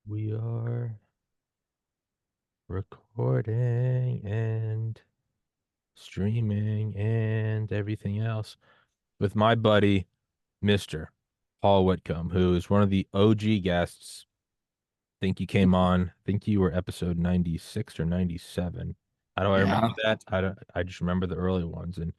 We are recording and streaming and everything else with my buddy, Mr. Paul Whitcombe, who is one of the OG guests. Think you came on, think you were episode 96 or 97. How do I remember Yeah. that? I just remember the early ones. And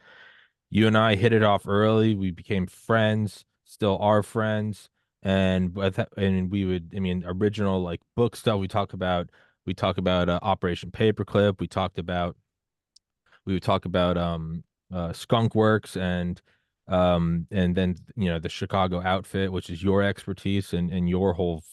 you and I hit it off early. We became friends, still are friends. And we would, I mean, original like book stuff. We talk about Operation Paperclip. We would talk about Skunk Works and then the Chicago outfit, which is your expertise and your whole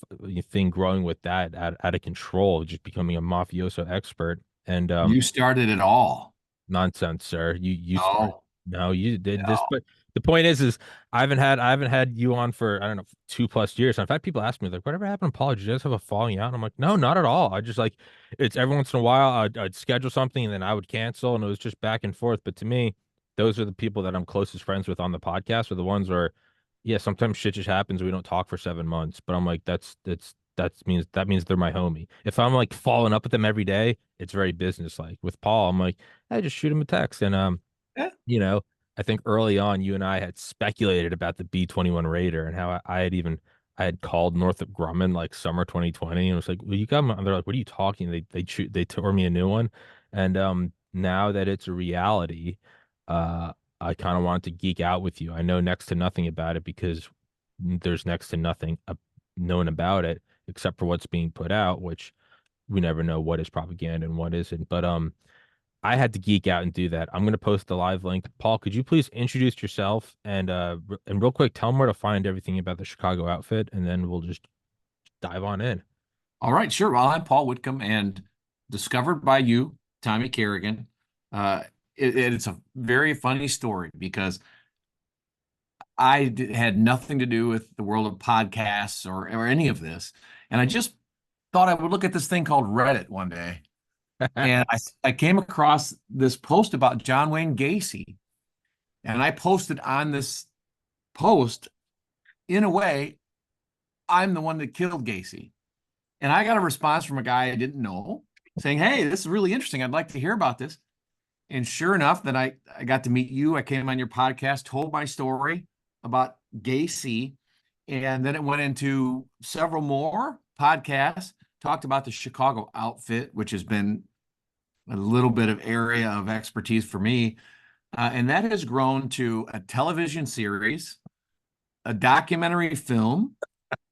thing growing with that out of control, just becoming a mafioso expert. And You started it all. nonsense, sir. You start. No, No, you did this. no. But the point is I haven't had you on for I don't know 2+ years. In fact, people ask me like, whatever happened to Paul? Did you guys have a falling out? And I'm like, no, not at all. I just like it's every once in a while I'd schedule something and then I would cancel and it was just back and forth. But to me, those are the people that I'm closest friends with on the podcast are the ones where, yeah, sometimes shit just happens. We don't talk for 7 months, but I'm like, that means they're my homie. If I'm like following up with them every day, it's very business-like. With Paul, I'm like, I just shoot him a text. And Yeah. you know, I think early on you and I had speculated about the B-21 Raider and how I had called Northrop Grumman like summer 2020 and was like, well, you got them. They're like, what are you talking? They tore me a new one. And now that it's a reality, I kind of wanted to geek out with you. I know next to nothing about it because there's next to nothing known about it except for what's being put out, which we never know what is propaganda and what isn't. But I had to geek out and do that. I'm gonna post the live link. Paul, could you please introduce yourself and real quick tell them where to find everything about the Chicago outfit, and then we'll just dive on in. All right, sure. Well, I'm Paul Whitcombe and discovered by you, Tommy Carrigan. Uh, it's a very funny story because had nothing to do with the world of podcasts or any of this. And I just thought I would look at this thing called Reddit one day. And I came across this post about John Wayne Gacy. And I posted on this post, in a way, I'm the one that killed Gacy. And I got a response from a guy I didn't know saying, hey, this is really interesting. I'd like to hear about this. And sure enough, then I got to meet you. I came on your podcast, told my story about Gacy. And then it went into several more podcasts, talked about the Chicago outfit, which has been a little bit of area of expertise for me. And that has grown to a television series, a documentary film,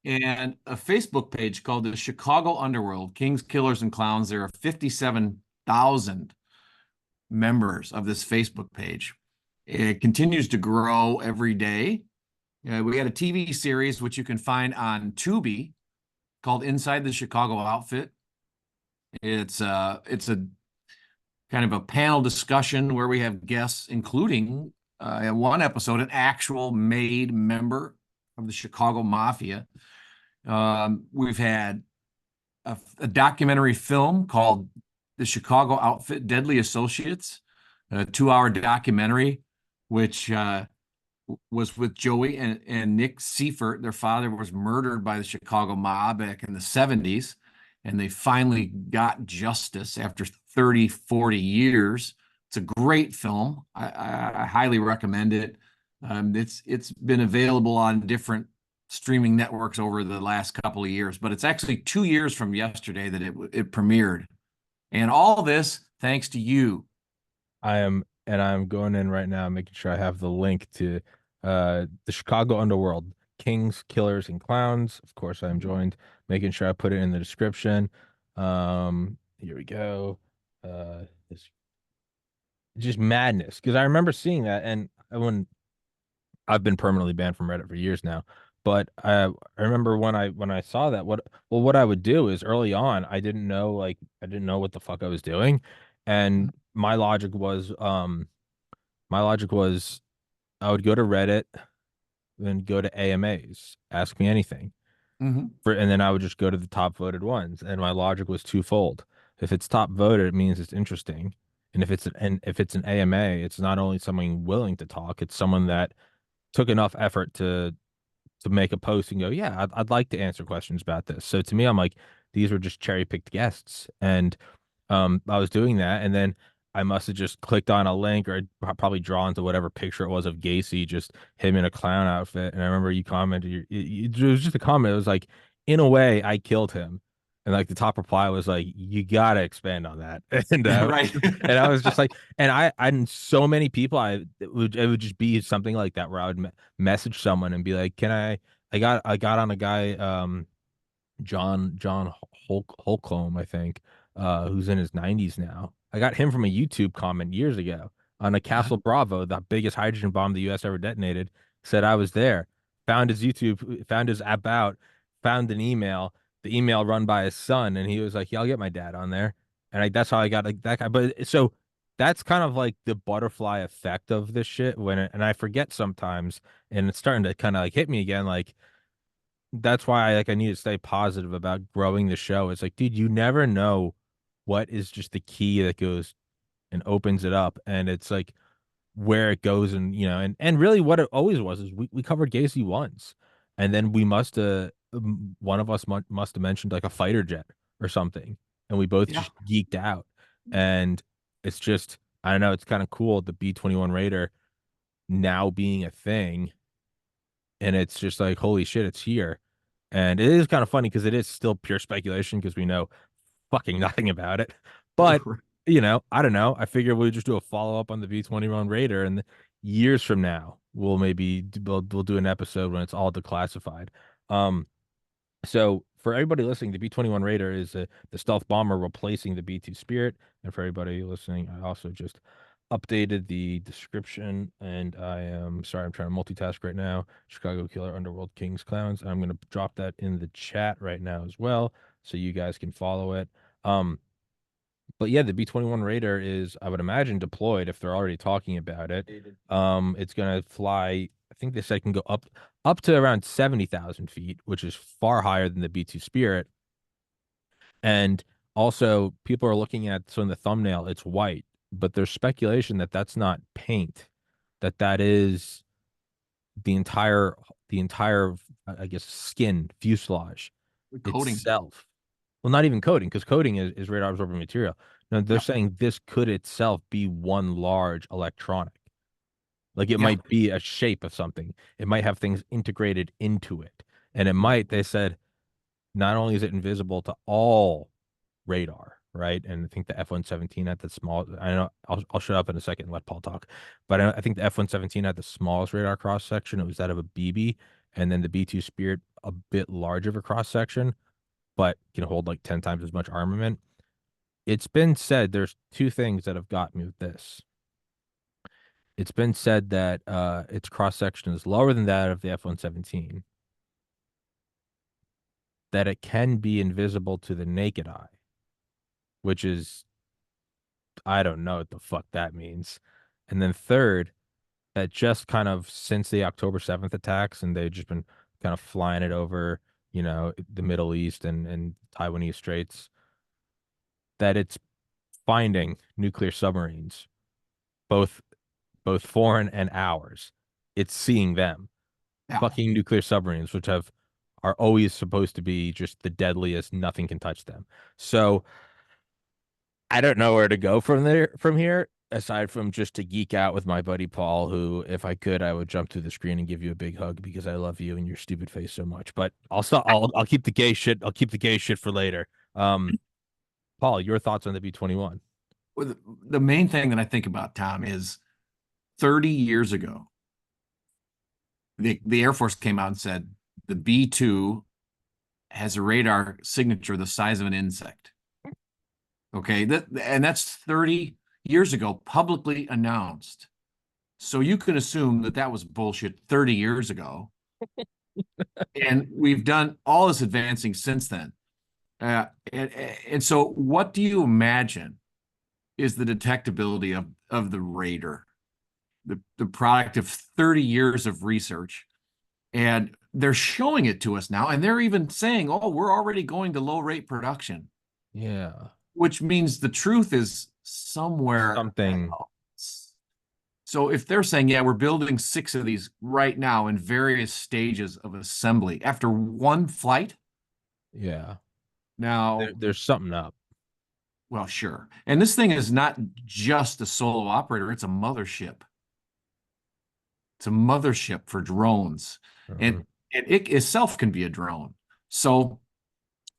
and a Facebook page called the Chicago Underworld Kings, Killers, and Clowns. There are 57,000 members of this Facebook page. It continues to grow every day. We had a TV series, which you can find on Tubi, called Inside the Chicago Outfit. It's a kind of a panel discussion where we have guests, including in one episode, an actual made member of the Chicago Mafia. We've had a documentary film called The Chicago Outfit Deadly Associates, a 2 hour documentary, which was with Joey and Nick Seifert. Their father was murdered by the Chicago mob back in the 70s, and they finally got justice after 30, 40 years. It's a great film. I highly recommend it. It's been available on different streaming networks over the last couple of years, but it's actually 2 years from yesterday that it premiered. And all this thanks to you. I'm going in right now, making sure I have the link to the Chicago Underworld, Kings, Killers, and Clowns. Of course, I'm joined, making sure I put it in the description. Here we go. It's just madness because I remember seeing that, and when I've been permanently banned from Reddit for years now. But I remember when I saw that what I would do is early on I didn't know what the fuck I was doing, and my logic was I would go to Reddit, then go to AMAs, ask me anything, Mhm. and then I would just go to the top voted ones, and my logic was twofold. If it's top voted, it means it's interesting, and if it's an AMA, it's not only someone willing to talk, it's someone that took enough effort to to make a post and go, yeah, I'd like to answer questions about this. So to me, I'm like, these were just cherry picked guests, and I was doing that, and then I must have just clicked on a link or probably drawn to whatever picture it was of Gacy, just him in a clown outfit. And I remember you commented, it was just a comment. It was like, in a way, I killed him. And like the top reply was like, you gotta expand on that. Right. And I was just like, and and so many people, it would just be something like that where I would message someone and be like, can I got on a guy, John Holcomb, I think, who's in his 90s now. I got him from a YouTube comment years ago on a Castle Bravo, the biggest hydrogen bomb the U.S. ever detonated. Said I was there. Found his YouTube, found his about, found an email, the email run by his son, and he was like, "Yeah, I'll get my dad on there." And that's how I got like that guy. But so that's kind of like the butterfly effect of this shit. And I forget sometimes, and it's starting to kind of like hit me again, like that's why I need to stay positive about growing the show. It's like, dude, you never know what is just the key that goes and opens it up. And it's like where it goes and and really what it always was is we covered Gacy once. And then we must one of us must have mentioned like a fighter jet or something. And we both Yeah. just geeked out. And it's just, I don't know, it's kind of cool the B-21 Raider now being a thing. And it's just like, holy shit, it's here. And it is kind of funny because it is still pure speculation because we know fucking nothing about it. But, I don't know. I figure we'll just do a follow up on the B-21 Raider, and years from now, we'll do an episode when it's all declassified. Um, so for everybody listening, the B-21 Raider is the stealth bomber replacing the B-2 Spirit. And for everybody listening, I also just updated the description, and I am sorry, I'm trying to multitask right now. Chicago Killer, Underworld Kings, Clowns. I'm going to drop that in the chat right now as well, so you guys can follow it. Um, but yeah, the B-21 Raider is, I would imagine, deployed if they're already talking about it. It's gonna fly. I think they said can go up to around 70,000 feet, which is far higher than the B-2 Spirit. And also, people are looking at, so in the thumbnail, it's white, but there's speculation that that's not paint, that is the entire the entire I guess skin fuselage Coding. itself. Well, not even coating, because coating is radar absorbing material. No, they're Yeah. saying this could itself be one large electronic. Like it Yeah. might be a shape of something. It might have things integrated into it. And it might, they said, not only is it invisible to all radar, right? And I think the F-117 had the small, I know I'll shut up in a second and let Paul talk. But I think the F-117 had the smallest radar cross section. It was that of a BB. And then the B-2 Spirit, a bit larger of a cross section, but can hold like 10 times as much armament. It's been said there's two things that have got me with this. It's been said that its cross section is lower than that of the F-117, that it can be invisible to the naked eye, which is, I don't know what the fuck that means. And then third, that just kind of since the October 7th attacks, and they've just been kind of flying it over, the Middle East and Taiwanese Straits, that it's finding nuclear submarines, both foreign and ours. It's seeing them. Yeah. Fucking nuclear submarines, which are always supposed to be just the deadliest, nothing can touch them. So I don't know where to go from here, aside from just to geek out with my buddy Paul, who, if I could, I would jump through the screen and give you a big hug because I love you and your stupid face so much. But I'll stop. I'll keep the gay shit. I'll keep the gay shit for later. Paul, your thoughts on the B-21? Well, the main thing that I think about, Tom, is 30 years ago, the Air Force came out and said the B-2 has a radar signature the size of an insect. Okay, that's 30 years ago, publicly announced. So you can assume that that was bullshit 30 years ago. And we've done all this advancing since then. And so what do you imagine is the detectability of the Raider, the product of 30 years of research? And they're showing it to us now, and they're even saying, oh, we're already going to low rate production, Yeah, which means the truth is somewhere something. else. So if they're saying, yeah, we're building 6 of these right now in various stages of assembly after one flight, Yeah. now, There's something up. well, sure. And this thing is not just a solo operator, it's a mothership. It's a mothership for drones. Mhm. And it itself can be a drone. So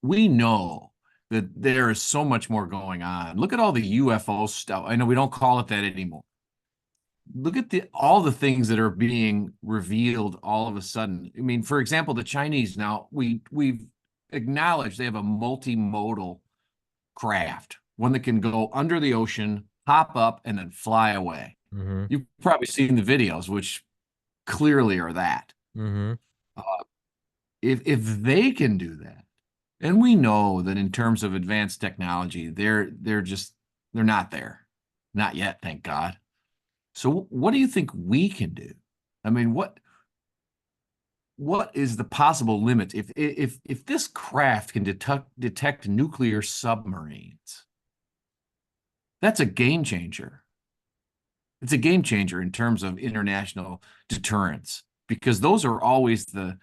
we know that there is so much more going on. Look at all the UFO stuff. I know we don't call it that anymore. Look at all the things that are being revealed all of a sudden. I mean, for example, the Chinese now we've acknowledged they have a multimodal craft, one that can go under the ocean, pop up, and then fly away. Mhm. You've probably seen the videos, which clearly are that. Mhm. Uh, if they can do that, and we know that in terms of advanced technology, they're not there, not yet, thank God. So what do you think we can do? I mean, what is the possible limit if this craft can detect nuclear submarines? That's a game changer. It's a game changer in terms of international deterrence because those are always the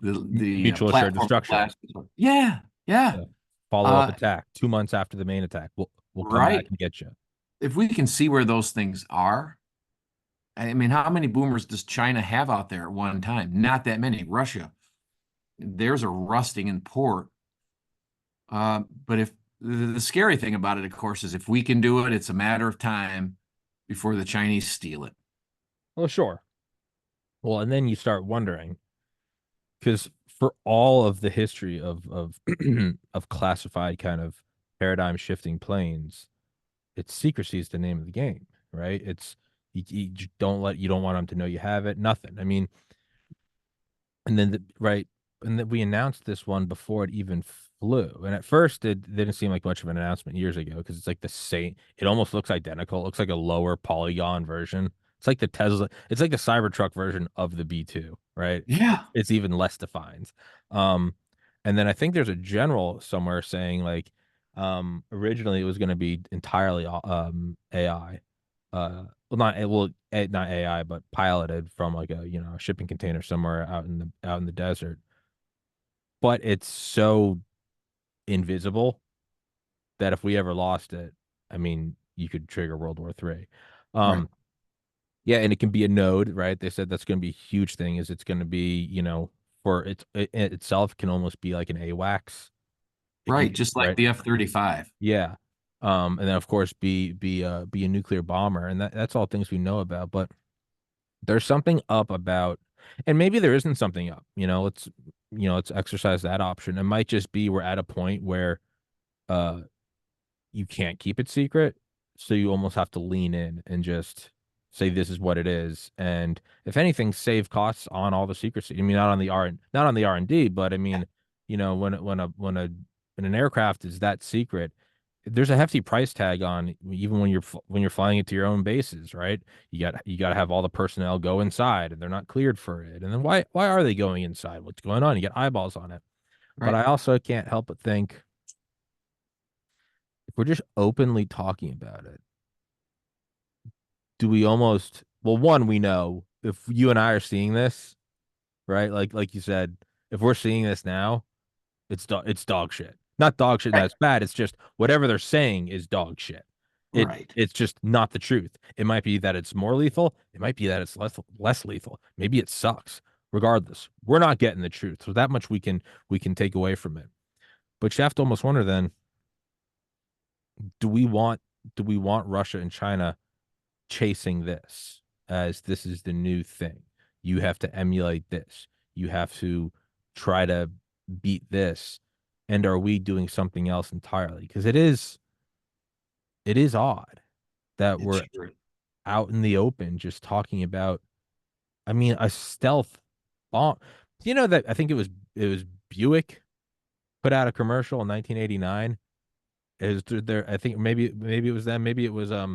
Mutual assured platform of destruction. last. Yeah, yeah. Yeah. Follow-up Uh, attack 2 months after the main attack. We'll come back right. and get you. If we can see where those things are, I mean, how many boomers does China have out there at one time? Not that many. Russia, theirs are rusting in port. But if the scary thing about it, of course, is if we can do it, it's a matter of time before the Chinese steal it. Well, sure. Well, and then you start wondering because for all of the history of of classified kind of paradigm shifting planes, it's secrecy is the name of the game, right? It's you don't want them to know you have it, nothing. I mean, and then right, and then we announced this one before it even flew. And at first, it didn't seem like much of an announcement years ago because it's like the same. It almost looks identical. It looks like a lower polygon version. It's like the Tesla. It's like the Cybertruck version of the B2, right? Yeah, It's even less defined. Um, and then I think there's a general somewhere saying like, originally it was going to be entirely AI, not AI, but piloted from like a a shipping container somewhere out in the desert. But it's so invisible that if we ever lost it, I mean, you could trigger World War III. right, Um, yeah, and it can be a node, right? They said that's going to be a huge thing. Is it's going to be, for it itself can almost be like an AWACS. right. Just like Right? the F-35. Yeah. And then of course be a nuclear bomber, and that's all things we know about. But there's something up about, and maybe there isn't something up. Let's exercise that option. It might just be we're at a point where uh you can't keep it secret, so you almost have to lean in and just say this is what it is. And if anything, save costs on all the secrecy. I mean, not on the R&D, but I Yeah, mean, when an aircraft is that secret, there's a hefty price tag on even when you're flying it to your own bases, right? You got to have all the personnel go inside, and they're not cleared for it. And then why are they going inside? What's going on? You get eyeballs on it. But right. I also can't help but think if we're just openly talking about it, do we almost, well, one, we know if you and I are seeing this, right? Like you said, if we're seeing this now, it's dog shit. Not dog shit, Right. that's bad. It's just whatever they're saying is dog shit. Right. It's just not the truth. It might be that it's more lethal. It might be that it's less lethal. Maybe it sucks. Regardless, we're not getting the truth. So that much we can take away from it. But you have to almost wonder then, do we want do we want Russia and China chasing this as this is the new thing? You have to emulate this. You have to try to beat this. And are we doing something else entirely? Because it is odd that It we're sure. out in the open just talking about, I mean, a stealth bomb. You know that I think it was Buick put out a commercial in 1989. Is there I think maybe it was them, maybe it was I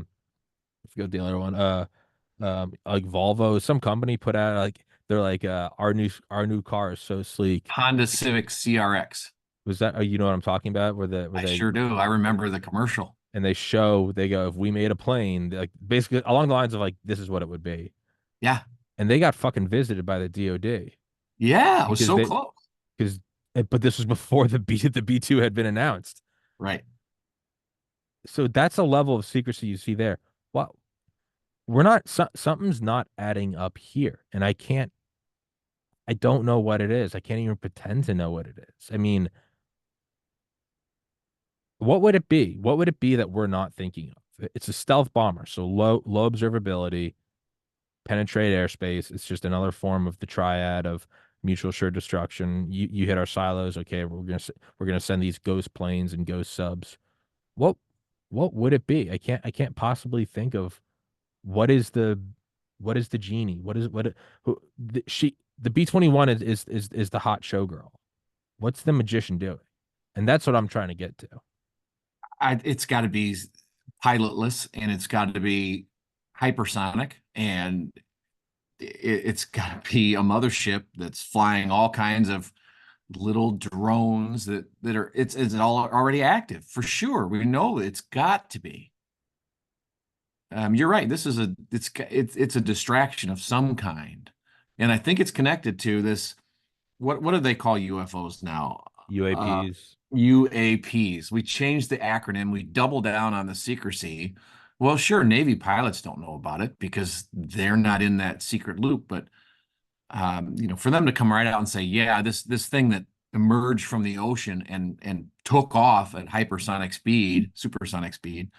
forget the other one. Like Volvo, some company put out like they're like our new car is so sleek. Honda Civic CRX. Was that you know what I'm talking about? Where I they sure do. I remember the commercial. and they go, if we made a plane, like basically along the lines of like, this is what it would be. Yeah. And they got fucking visited by the DOD Yeah, it was because so they, close. because, but this was before the B2 had been announced. Right. So that's a level of secrecy you see there. Well, we're not, something's not adding up here. And I don't know what it is. I can't even pretend to know what it is. I mean, what would it be? What would it be that we're not thinking of? It's a stealth bomber, so low observability, penetrate airspace. It's just another form of the triad of mutual assured destruction. You hit our silos, okay? We're gonna send these ghost planes and ghost subs. What what would it be? I can't possibly think of what is the genie? What is what who the B-21 is the hot showgirl. What's the magician doing? And that's what I'm trying to get to. It's got to be pilotless, and it's got to be hypersonic, and it's got to be a mothership that's flying all kinds of little drones that are it's all already active for sure. We know it's got to be. You're right. This is it's a distraction of some kind, and I think it's connected to this. What do they call UFOs now? UAPs. UAPs. We changed the acronym. We double down on the secrecy. Well, sure, Navy pilots don't know about it because they're not in that secret loop. But for them to come right out and say, "Yeah, this thing that emerged from the ocean and took off at hypersonic speed, supersonic speed,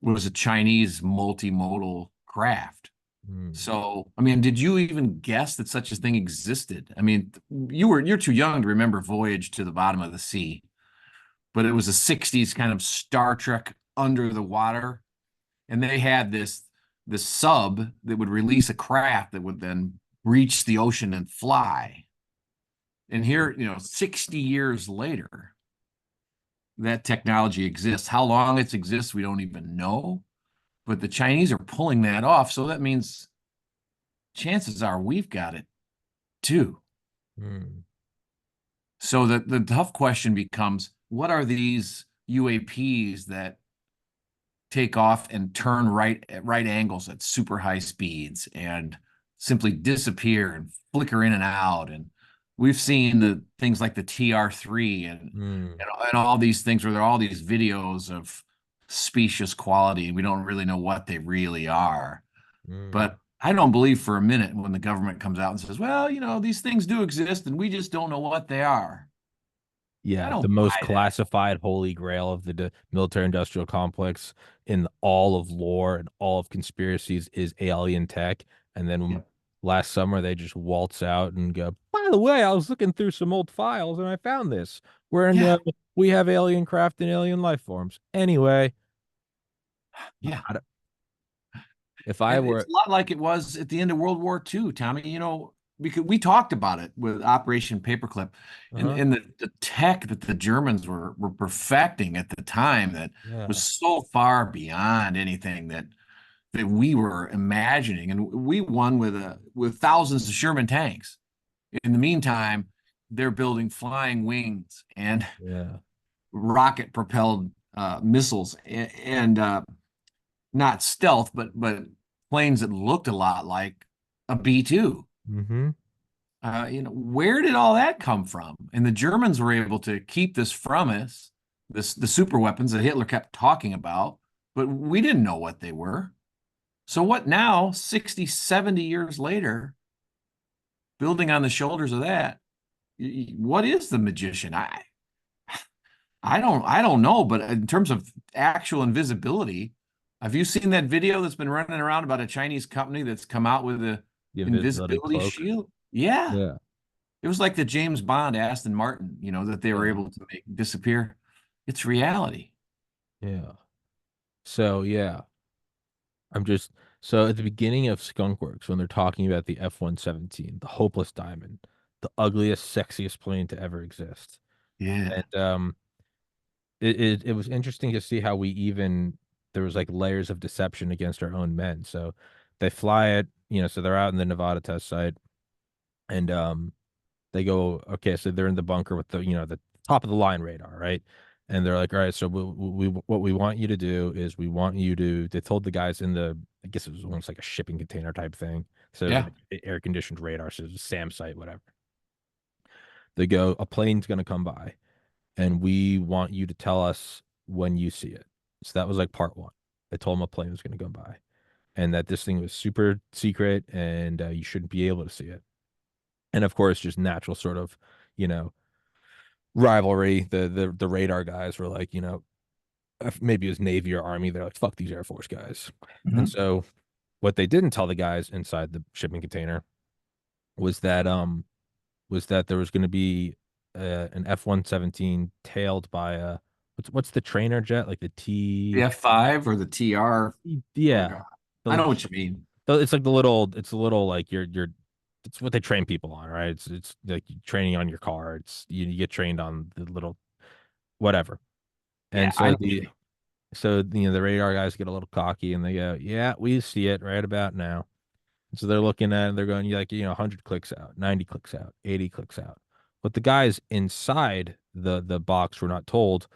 was a Chinese multimodal craft." Hmm. So, I mean, did you even guess that such a thing existed? I mean, you're too young to remember Voyage to the Bottom of the Sea, but it was a 60s kind of Star Trek under the water, and they had this sub that would release a craft that would then reach the ocean and fly. And here, 60 years later, that technology exists. How long it exists, we don't even know. But the Chinese are pulling that off. So that means chances are we've got it too. Hmm. So the tough question becomes, what are these UAPs that take off and turn right at right angles at super high speeds and simply disappear and flicker in and out? And we've seen the things like the TR3 Hmm. and all these things where there are all these videos of specious quality, and we don't really know what they really are. Hmm. But I don't believe for a minute when the government comes out and says, well, these things do exist and we just don't know what they are. I Yeah, the don't most buy that. classified holy grail of the military industrial complex in all of lore and all of conspiracies is alien tech. And then Yeah. last summer they just waltz out and go, by the way, I was looking through some old files and I found this. We're in Yeah. we have alien craft and alien life forms. Anyway, Yeah. I don't- if I And it's were, a lot like it was at the end of World War II, Tommy. Because we talked about it with Operation Paperclip, and, uh-huh, and the tech that the Germans were perfecting at the time that was yeah, so far beyond anything that we were imagining. And we won with thousands of Sherman tanks. In the meantime, they're building flying wings and yeah, rocket propelled missiles and not stealth, but planes that looked a lot like a B-2. mm-hmm, Where did all that come from? And the Germans were able to keep this from us, the super weapons that Hitler kept talking about, but we didn't know what they were. So what now, 60, 70 years later, building on the shoulders of that, what is the magician? I don't know, but in terms of actual invisibility, have you seen that video that's been running around about a Chinese company that's come out with a the invisibility invisibility cloak. shield? Yeah. Yeah, It was like the James Bond Aston Martin, that they were yeah, able to make disappear. It's reality. yeah. So yeah. I'm just so at the beginning of Skunkworks when they're talking about the F-117, the hopeless diamond, the ugliest, sexiest plane to ever exist. Yeah. And it was interesting to see how we even there was like layers of deception against our own men. So they fly it, so they're out in the Nevada test site and they go, okay, so they're in the bunker with the top of the line radar, right? And they're like, all right, so what we want you to do is we want you to, they told the guys in the, I guess it was almost like a shipping container type thing. So it was Yeah. like air conditioned radar, so it was a SAM site, whatever. They go, a plane's going to come by and we want you to tell us when you see it. So that was like part one. They told them a plane was going to go by and that this thing was super secret and you shouldn't be able to see it. And of course, just natural sort of, you know, rivalry. The radar guys were like, maybe it was Navy or Army. They're like, fuck these Air Force guys. And Mhm. so what they didn't tell the guys inside the shipping container was that there was going to be an F-117 tailed by a what's the trainer jet like the The T F5 or the TR. Oh yeah God. I the, know what you mean. it's like the little like you're it's what they train people on, right? It's like training on your car. It's you get trained on the little whatever. Yeah, And I so know what you mean. the radar guys get a little cocky and they go, yeah, we see it right about now. So they're looking at it, they're going, like, 100 clicks out, 90 clicks out, 80 clicks out. What the guys inside the box were not told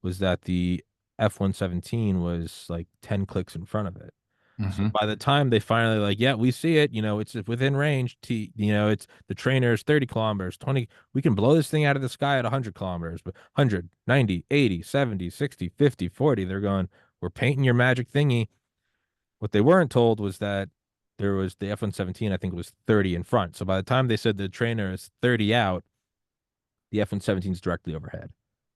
was that the F-117 was like 10 clicks in front of it. So Hmm. by the time they finally like, yeah, we see it, it's within range. It's the trainer is 30 kilometers, 20. We can blow this thing out of the sky at 100 kilometers, but 100, 90, 80, 70, 60, 50, 40. They're going, we're painting your magic thingy. What they weren't told was that there was the F-117, I think it was 30 in front. So by the time they said the trainer is 30 out, the F-117 is directly overhead.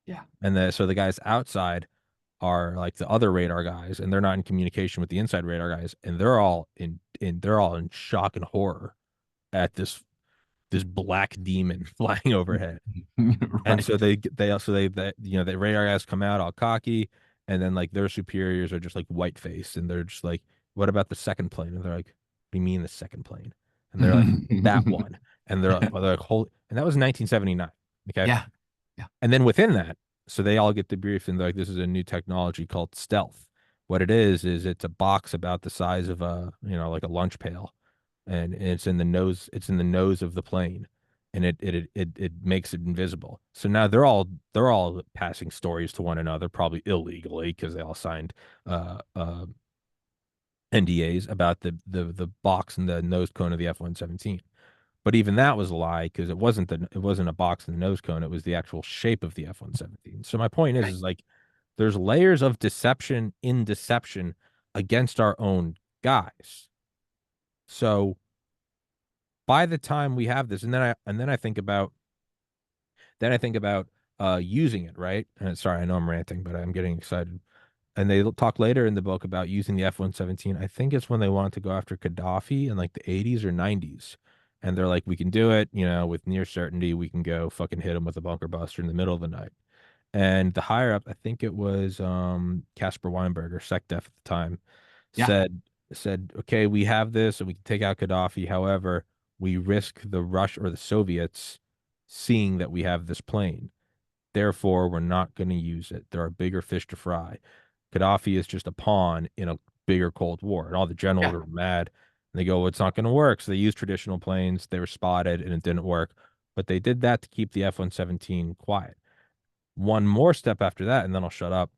Yeah. And so the guys outside are like the other radar guys, and they're not in communication with the inside radar guys, and they're all in shock and horror at this black demon flying overhead. And so Right. the radar guys come out all cocky, and then like their superiors are just like white faced, and they're just like, "What about the second plane?" And they're like, "What do you mean the second plane?" And they're like, "That one." And they're like, "Holy!" And that was 1979. Okay, Yeah. Yeah. and then within that, so they all get debriefed and they're like, "This is a new technology called stealth." What it is it's a box about the size of like a lunch pail, and it's in the nose of the plane, and it makes it invisible. So now they're all passing stories to one another, probably illegally because they all signed uh NDAs about the box and the nose cone of the F-117. But even that was a lie because it wasn't a box and the nose cone, it was the actual shape of the F-117. So my point Right. is like there's layers of deception in deception against our own guys. So by the time we have this, and then I think about using it, right? And sorry, I know I'm ranting, but I'm getting excited. And they talk later in the book about using the F-117. I think it's when they wanted to go after Gaddafi in like the 80s or 90s. And they're like, we can do it, with near certainty. We can go fucking hit him with a bunker buster in the middle of the night. And the higher up, I think it was Casper Weinberger, SecDef at the time, Yeah. said okay, we have this and we can take out Gaddafi. However, we risk the Rush or the Soviets seeing that we have this plane. Therefore, we're not going to use it. There are bigger fish to fry. Gaddafi is just a pawn in a bigger Cold War. And all the generals Yeah. are mad. And they go, well, it's not going to work. So they used traditional planes. They were spotted and it didn't work. But they did that to keep the F-117 quiet. One more step after that, and then I'll shut up,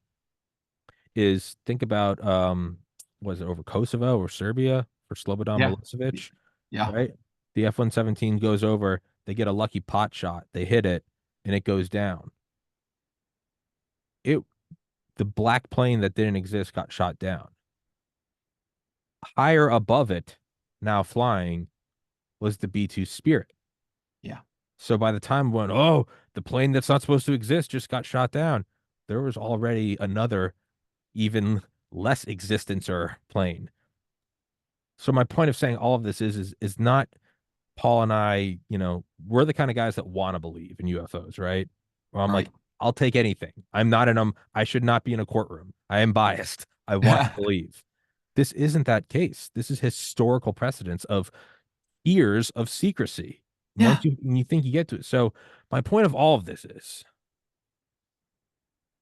is think about was it over Kosovo or Serbia for Slobodan Yeah. Milosevic, Yeah. right? The F-117 goes over, they get a lucky pot shot, they hit it, and it goes down. It the black plane that didn't exist got shot down. Higher above it, now flying, was the B-2 Spirit. Yeah. So by the time when, oh, the plane that's not supposed to exist just got shot down, there was already another even less existencer plane. So my point of saying all of this is not Paul and I, we're the kind of guys that want to believe in UFOs, right? Where I'm like, Right. I'll take anything. I'm not in them. I should not be in a courtroom. I am biased. I want to Yeah. believe. This isn't that case. This is historical precedence of years of secrecy. Yeah. When you think you get to it. So my point of all of this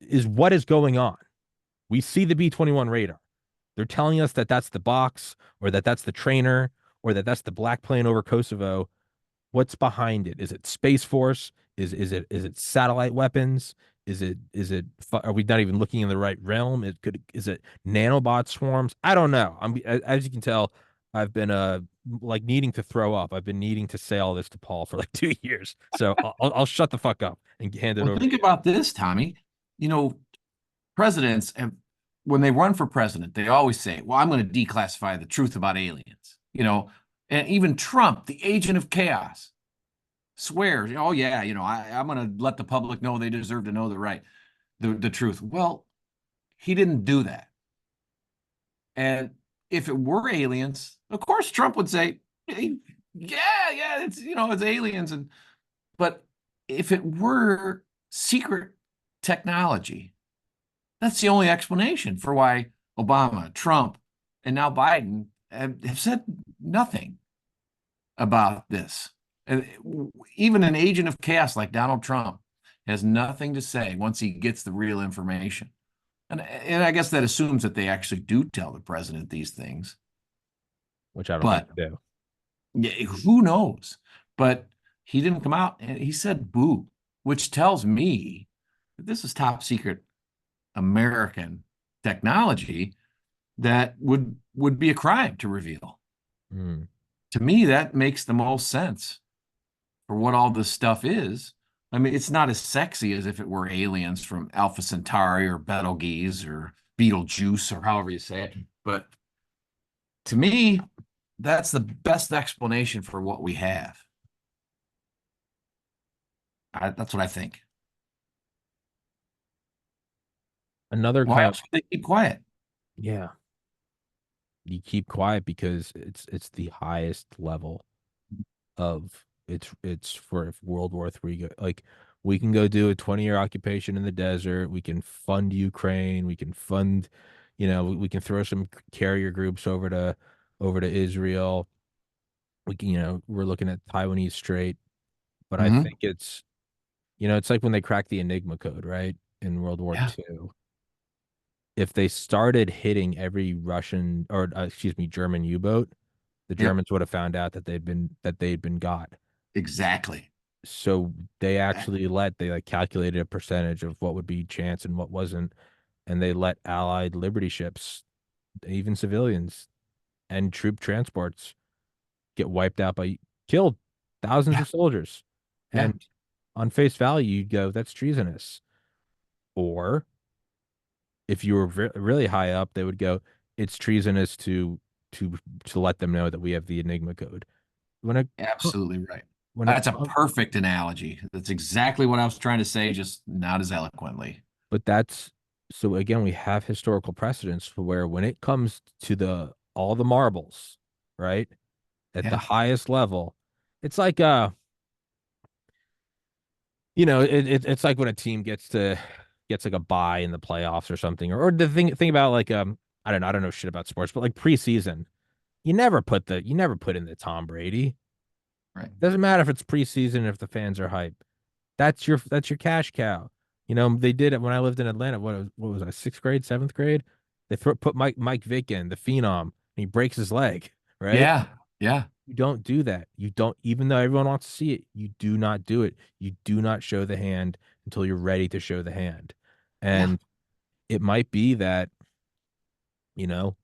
is what is going on. We see the B-21 radar. They're telling us that that's the box or that that's the trainer or that that's the black plane over Kosovo. What's behind it? Is it Space Force? Is it satellite weapons? are we not even looking in the right realm? Is it nanobot swarms? I don't know. As you can tell, I've been like needing to throw up. I've been needing to say all this to Paul for like 2 years. So I'll shut the fuck up and hand it Well, over to think you. about this, Tommy. You know, presidents have, when they run for president, they always say, "Well, I'm going to declassify the truth about aliens." And even Trump, the agent of chaos, swears, "Oh yeah, I'm going to let the public know they deserve to know the truth." Well, he didn't do that. And if it were aliens, of course Trump would say, "Hey, yeah, yeah, it's aliens." But if it were secret technology, that's the only explanation for why Obama, Trump, and now Biden have said nothing about this. And even an agent of chaos like Donald Trump has nothing to say once he gets the real information. And I guess that assumes that they actually do tell the president these things. Which I don't think But they do. yeah, who knows? But he didn't come out and he said boo, which tells me that this is top secret American technology that would be a crime to reveal. Mm. To me, that makes the most sense for what all this stuff is. I mean, it's not as sexy as if it were aliens from Alpha Centauri or Betelgeuse or Beetlejuice or however you say it. But to me, that's the best explanation for what we have. That's what I think. Another Why kind of else would they keep quiet? yeah, you keep quiet because it's the highest level of it's for World War III. Like we can go do a 20-year occupation in the desert. We can fund Ukraine. We can fund, we can throw some carrier groups over to Israel. We can, we're looking at Taiwanese Strait, but I Hmm. think it's like when they cracked the Enigma code, right? In World War Yeah, II. If they started hitting every Russian or excuse me, German U-boat, the yep, Germans would have found out that they'd been got. exactly. So they Exactly. actually they like calculated a percentage of what would be chance and what wasn't, and they let Allied Liberty ships, even civilians and troop transports, get wiped out by killed thousands Yeah, of soldiers. yeah, And on face value, you'd go, that's treasonous. Or if you were really high up, they would go, it's treasonous to to let them know that we have the Enigma code. When a absolutely right. when a That's a perfect analogy. That's exactly what I was trying to say, just not as eloquently. But that's so again, we have historical precedents for where when it comes to the all the marbles, right? At the Yeah, highest level, it's like it's like when a team gets like a bye in the playoffs or something. Or the thing about like I don't know shit about sports, but like preseason, you never put in the Tom Brady. right. Doesn't matter if it's preseason if the fans are hype. That's your cash cow. They did it when I lived in Atlanta. What was I, sixth grade, seventh grade? Put Mike Vick in, the phenom, and he breaks his leg, right? Yeah, yeah, You don't do that. You don't, even though everyone wants to see it, you do not do it. You do not show the hand until you're ready to show the hand. yeah, And it might be that, you know,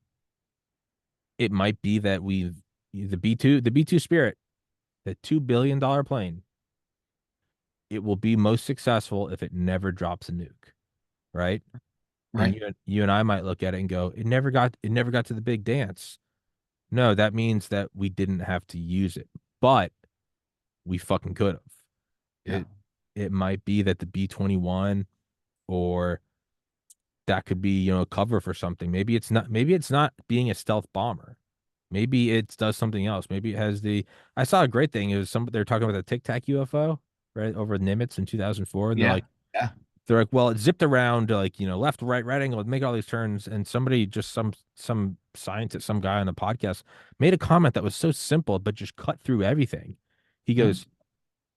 it might be that the B2 Spirit, the $2 billion plane, it will be most successful if it never drops a nuke, right? And right. you and I might look at it and go, it never got to the big dance. No, that means that we didn't have to use it, but we fucking could have. Yeah, It it might be that the B-21 or that could be, a cover for something. Maybe it's not being a stealth bomber. Maybe it does something else. Maybe it has I saw a great thing. It was they're talking about the Tic Tac UFO, right, over Nimitz in 2004. And yeah, yeah, they're like, well, it zipped around like, left, right angle, make all these turns. And somebody just some scientist, some guy on the podcast made a comment that was so simple, but just cut through everything. He mm, goes,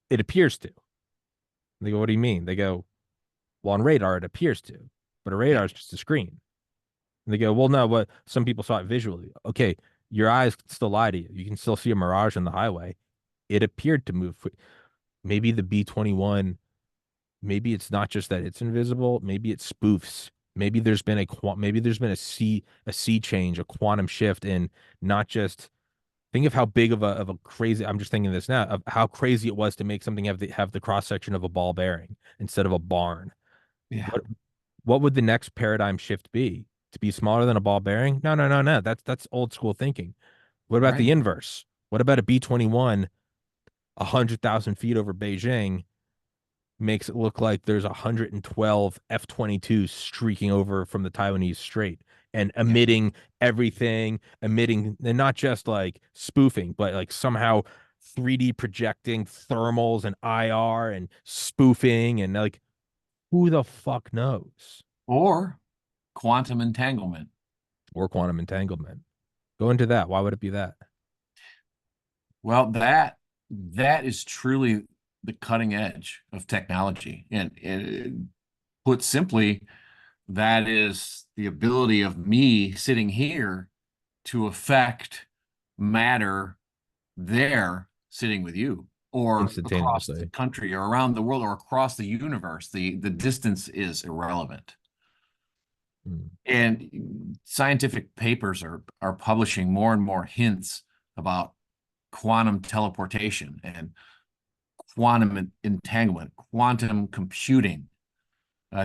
it appears to. They go, what do you mean? They go, well, on radar, it appears to, but a yeah, radar is just a screen. And they go, well, no, what some people saw it visually. Okay, your eyes can still lie to you. You can still see a mirage on the highway. It appeared to move. Maybe the B-21 maybe it's not just that it's invisible, maybe it spoofs. Maybe there's been a sea change, a quantum shift in not just think of how big of a crazy I'm just thinking this now of how crazy it was to make something have the cross section of a ball bearing instead of a barn. Yeah, What what would the next paradigm shift be? To be smaller than a ball bearing? No, no, no, no. That's old school thinking. What about right. the inverse? What about a B-21 100,000 feet over Beijing makes it look like there's 112 F-22s streaking over from the Taiwanese Strait and Yeah. emitting everything, emitting, and not just like spoofing, but like somehow 3D projecting thermals and IR and spoofing and like who the fuck knows? Or quantum entanglement. Or quantum entanglement. Go into that. Why would it be that? Well, that is truly the cutting edge of technology. And put simply, that is the ability of me sitting here to affect matter there sitting with you or across the Instantaneously. country or around the world or across the universe. The distance is irrelevant. Mm, And scientific papers are publishing more and more hints about quantum teleportation and quantum entanglement, quantum computing,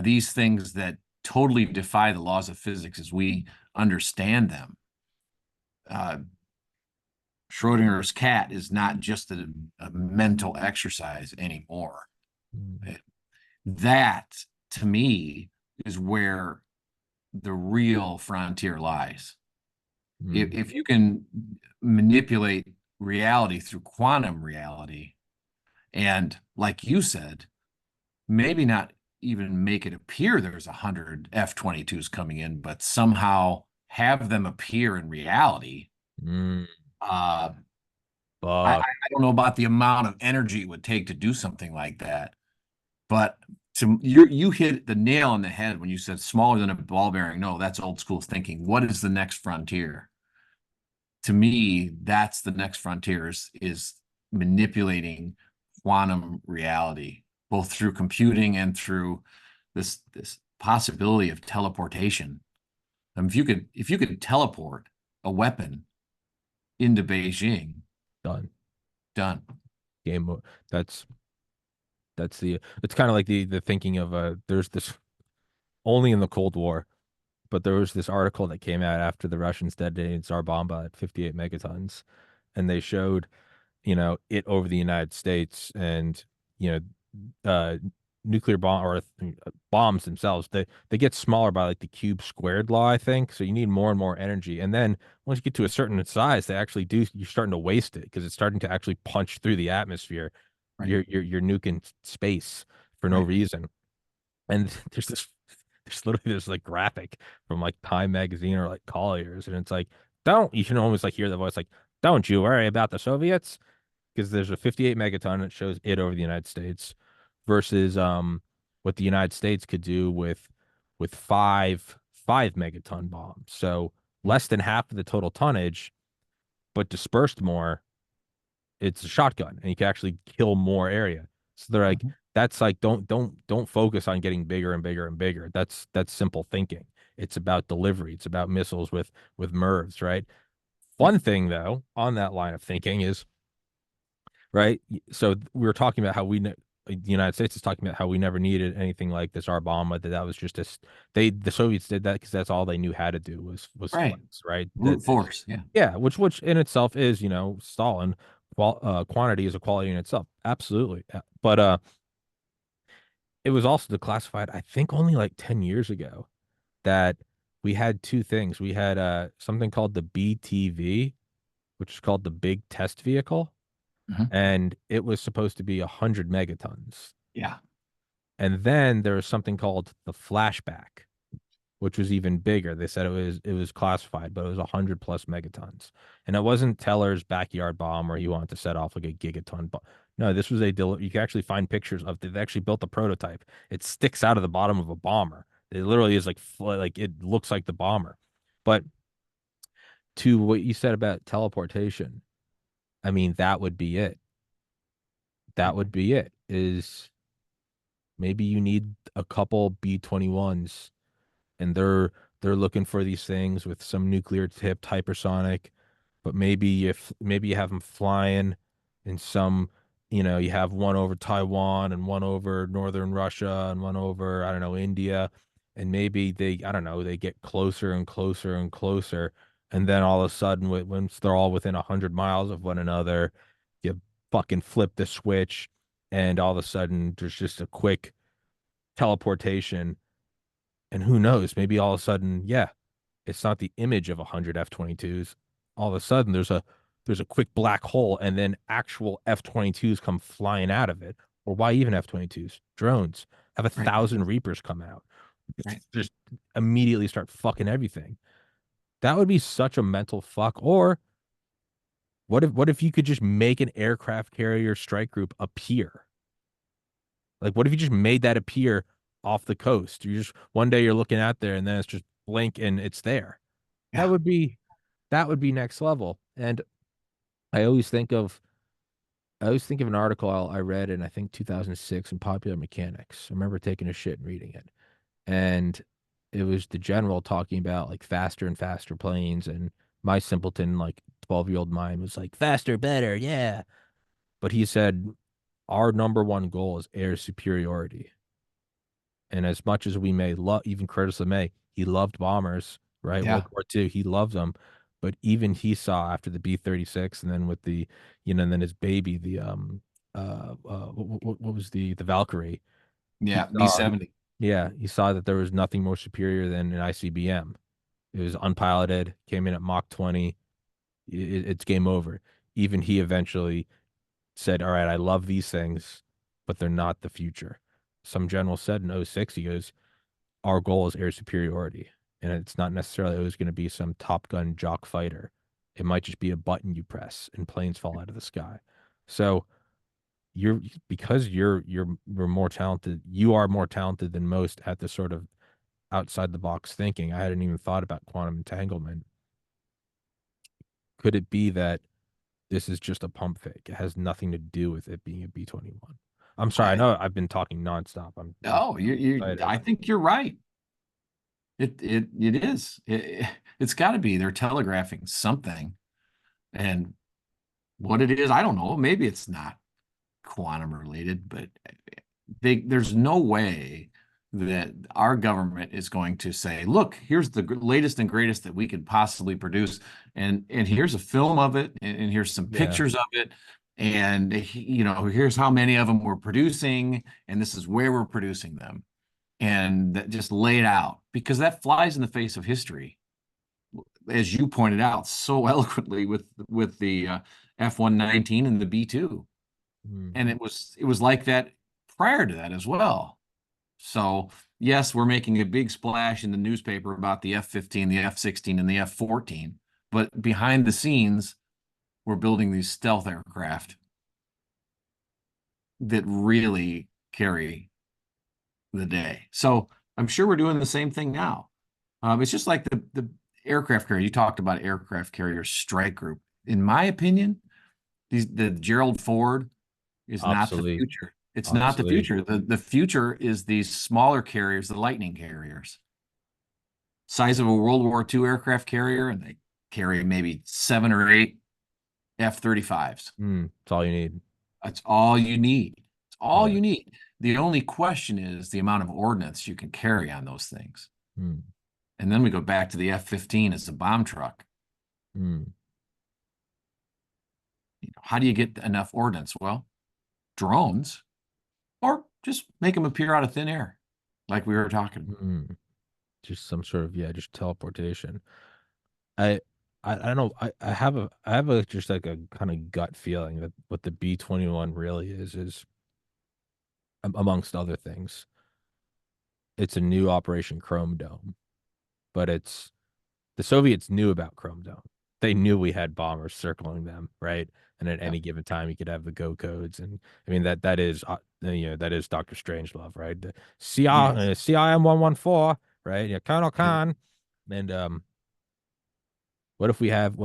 these things that totally defy the laws of physics as we understand them. Uh, Schrodinger's cat is not just a mental exercise anymore. mm, That, to me, is where the real frontier lies. mm, If you can manipulate reality through quantum reality, and like you said, maybe not even make it appear there's 100 F-22s coming in, but somehow have them appear in reality. mm. Uh, Fuck. I don't know about the amount of energy it would take to do something like that, but you hit the nail on the head when you said smaller than a ball bearing. No, that's old school thinking. What is the next frontier? To me, that's the next frontier is manipulating quantum reality, both through computing and through this possibility of teleportation. If you could teleport a weapon into Beijing, Done. done. Game. That's it's kind of like the thinking of there's this only in the Cold War, but there was this article that came out after the Russians detonated Tsar Bomba at 58 megatons, and they showed it over the United States and you uh nuclear bomb or bombs themselves they get smaller by like the cube squared law, I think. So you need more and more energy, and then once you get to a certain size they actually do you're starting to waste it because it's starting to actually punch through the atmosphere. Right, You're nuking space for no right. reason. And there's literally this like graphic from like Time magazine or like Collier's, and it's like, don't you can almost like hear the voice like, don't you worry about the Soviets, because there's a 58 megaton that shows it over the United States versus what the United States could do with five megaton bombs. So less than half of the total tonnage, but dispersed more. It's a shotgun, and you can actually kill more area. So they're like, Mhm. that's like, don't focus on getting bigger and bigger and bigger. That's simple thinking. It's about delivery. It's about missiles with MIRVs, right? Yep. Fun thing though, on that line of thinking is right. So we were talking about how the United States is talking about how we never needed anything like this R bomb. That was just a the Soviets did that because that's all they knew how to do was Right. flex, right? That Brute force. Yeah. yeah, which in itself is Stalin. Quantity is a quality in itself, absolutely. But it was also declassified. I think only like 10 years ago that we had two things. We had something called the BTV, which is called the Big Test Vehicle, Mhm. and it was supposed to be 100 megatons. Yeah. And then there was something called the flashback, which was even bigger. They said it was classified, but it was 100 plus megatons. And it wasn't Teller's backyard bomb where he wanted to set off like a gigaton bomb. No, this was you can actually find pictures of they actually built a prototype. It sticks out of the bottom of a bomber. It literally is like it looks like the bomber. But to what you said about teleportation, I mean, that would be it. That would be it. Is Maybe you need a couple B-21s, and they're looking for these things with some nuclear tipped hypersonic, but maybe you have them flying in some, you have one over Taiwan and one over northern Russia and one over, I don't know, India, and maybe I don't know, they get closer and closer and closer, and then all of a sudden, once they're all within 100 miles of one another, you fucking flip the switch, and all of a sudden there's just a quick teleportation, and who knows, maybe all of a sudden, yeah, it's not the image of 100 F-22s. All of a sudden, there's a quick black hole, and then actual F-22s come flying out of it. Or why even F-22s? Drones have a Right, thousand Reapers come out, right. just immediately start fucking everything. That would be such a mental fuck. Or what if you could just make an aircraft carrier strike group appear? Like, what if you just made that appear off the coast? You just one day you're looking out there, and then it's just blink and it's there. That Yeah, would be that would be next level. And I always think of I always think of an article I read in, I think, 2006 in Popular Mechanics. I remember taking a shit and reading it, and it was the general talking about like faster and faster planes, and my simpleton like 12-year-old mind was like faster, better, yeah. But he said our number one goal is air superiority. And as much as we may love, even Curtis LeMay, he loved bombers, right? World yeah, War II, he loved them. But even he saw after the B-36, and then with the, and then his baby, the what was the Valkyrie? He yeah. saw, B-70. yeah, he saw that there was nothing more superior than an ICBM. It was unpiloted, came in at Mach 20. It's game over. Even he eventually said, "All right, I love these things, but they're not the future." Some general said in '06, he goes, our goal is air superiority. And it's not necessarily always going to be some Top Gun jock fighter. It might just be a button you press and planes fall out of the sky. So because you're more talented, you are more talented than most at this sort of outside the box thinking. I hadn't even thought about quantum entanglement. Could it be that this is just a pump fake? It has nothing to do with it being a B-21. I'm sorry, I I, know I've been talking nonstop. I'm oh, excited. I think you're right. It is. It's got to be. They're telegraphing something, and what it is, I don't know. Maybe it's not quantum related, but there's no way that our government is going to say, look, here's the latest and greatest that we could possibly produce, and here's a film of it, and here's some Yeah. pictures of it, and here's how many of them we're producing, and this is where we're producing them, and that just lay it out, because that flies in the face of history, as you pointed out so eloquently with the F-119 and the B-2. And Mhm. it was like that prior to that as well. So yes, we're making a big splash in the newspaper about the F-15, the F-16, and the F-14, but behind the scenes, we're building these stealth aircraft that really carry the day. So I'm sure we're doing the same thing now. It's just like the aircraft carrier. You talked about aircraft carrier strike group. In my opinion, the Gerald Ford is not the Obsolete. future. It's not the Obsolete. future. The future is these smaller carriers, the Lightning carriers, size of a World War II aircraft carrier, and they carry maybe 7 or 8 F-35s. That's all you need. That's all you need. It's all Yeah. you need. The only question is the amount of ordnance you can carry on those things. Mm. And then we go back to the F-15 as a bomb truck. Mm. How do you get enough ordnance? Well, drones, or just make them appear out of thin air, like we were talking. Mm. Just some sort of, yeah, just teleportation. I I don't know. I have a just like a kind of gut feeling that what the B-21 really is amongst other things, it's a new Operation Chrome Dome, but it's the Soviets knew about Chrome Dome. They knew we had bombers circling them, right? And at Yep. any given time, you could have the go codes, and I mean that is that is Doctor Strangelove, right? The Yes. CIM 114, right? Yeah, Colonel Khan, and what if we have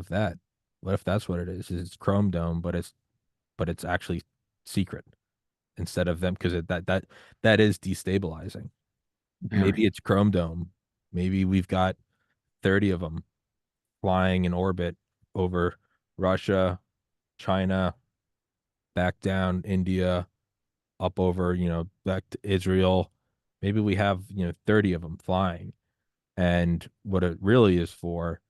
that? What if that's what it is? It's Chrome Dome, but it's actually secret, instead of them because that is destabilizing. Maybe Very. it's Chrome Dome. Maybe we've got 30 of them flying in orbit over Russia, China, back down India, up over, back to Israel. Maybe we have, 30 of them flying. And what it really is for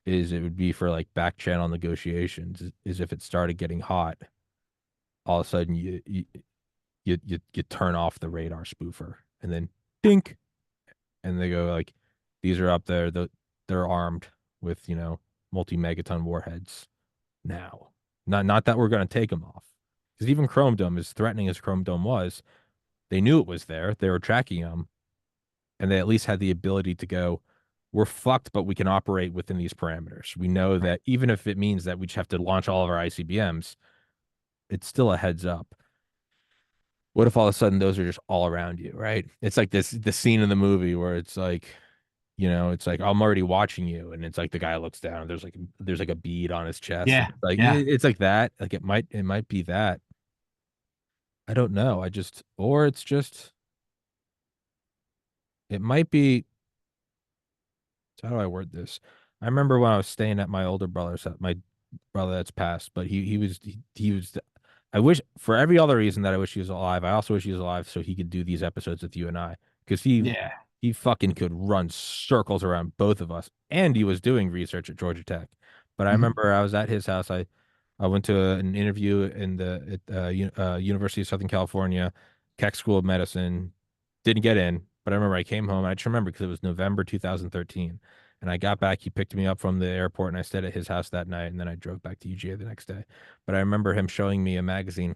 is it would be for like back channel negotiations, is if it started getting hot, all of a sudden you turn off the radar spoofer and then dink, and they go like, these are up there, they're armed with, multi-megaton warheads now. Not that we're going to take them off. Because even Chrome Dome, as threatening as Chrome Dome was, they knew it was there. They were tracking them, and they at least had the ability to go, we're fucked, but we can operate within these parameters. We know Right. that even if it means that we just have to launch all of our ICBMs, it's still a heads up. What if all of a sudden those are just all around you, right? It's like the scene in the movie where it's like, it's like I'm already watching you, and it's like the guy looks down, and there's like a bead on his chest, and Yeah. it's like Yeah. it's like that. Like it might be that. I don't know. Or it's just it might be. How do I word this? I remember when I was staying at my older brother's, at my brother that's passed, but he was. I wish for every other reason that I wish he was alive. I also wish he was alive so he could do these episodes with you and I, because Yeah. he fucking could run circles around both of us, and he was doing research at Georgia Tech. But I Mhm. remember I was at his house. I went to an interview in the University of Southern California, Keck School of Medicine. Didn't get in, but I remember I came home. I just remember because it was November 2013. And I got back. He picked me up from the airport, and I stayed at his house that night. And then I drove back to UGA the next day. But I remember him showing me a magazine.